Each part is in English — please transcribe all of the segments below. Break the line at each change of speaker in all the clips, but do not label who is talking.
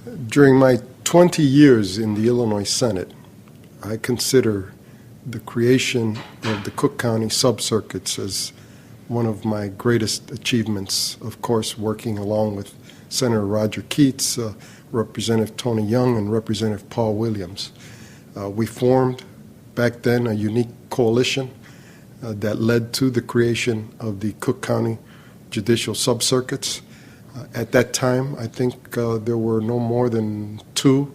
During my 20 years in the Illinois Senate, I consider the creation of the Cook County subcircuits as one of my greatest achievements, of course, working along with Senator Roger Keats, Representative Tony Young, and Representative Paul Williams. We formed back then a unique coalition that led to the creation of the Cook County judicial subcircuits. At that time, I think there were no more than 2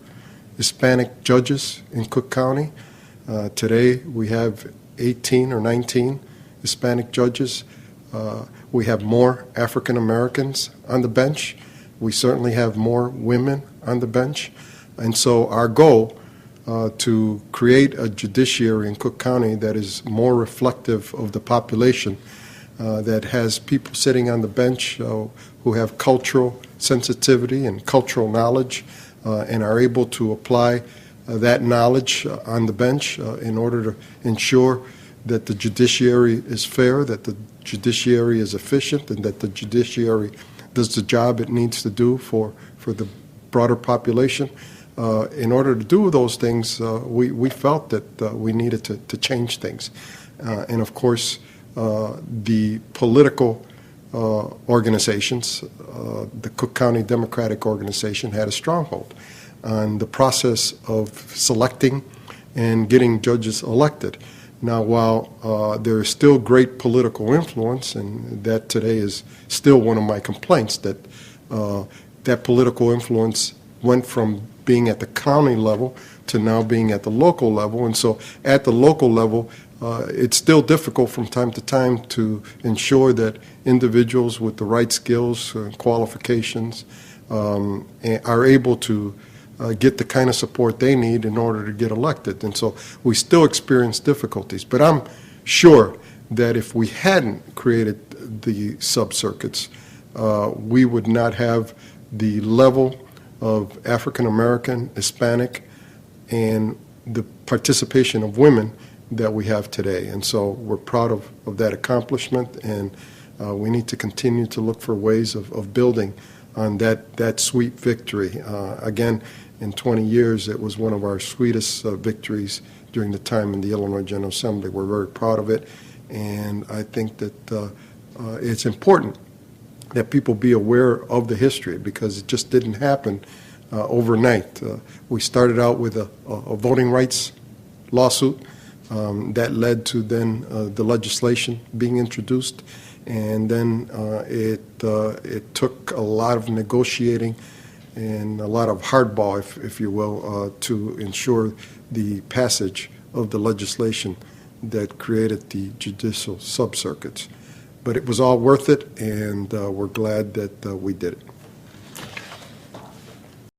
Hispanic judges in Cook County. Today, we have 18 or 19 Hispanic judges. We have more African Americans on the bench. We certainly have more women on the bench. And so our goal to create a judiciary in Cook County that is more reflective of the population, that has people sitting on the bench who have cultural sensitivity and cultural knowledge and are able to apply that knowledge on the bench in order to ensure that the judiciary is fair, that the judiciary is efficient, and that the judiciary does the job it needs to do for the broader population. In order to do those things, we felt that we needed to change things. And of course, the political organizations, the Cook County Democratic Organization had a stronghold on the process of selecting and getting judges elected. Now, while there is still great political influence, and that today is still one of my complaints, that that political influence went from being at the county level to now being at the local level. And so at the local level, it's still difficult from time to time to ensure that individuals with the right skills and qualifications are able to get the kind of support they need in order to get elected. And so we still experience difficulties. But I'm sure that if we hadn't created the subcircuits, we would not have the level of African American, Hispanic, and the participation of women that we have today. And so we're proud of that accomplishment, and we need to continue to look for ways of building on that sweet victory. Again, in 20 years, it was one of our sweetest victories during the time in the Illinois General Assembly. We're very proud of it, and I think that it's important that people be aware of the history, because it just didn't happen overnight. We started out with a voting rights lawsuit that led to then the legislation being introduced, and then it took a lot of negotiating and a lot of hardball, if you will, to ensure the passage of the legislation that created the judicial subcircuits. But it was all worth it, and we're glad that we did it.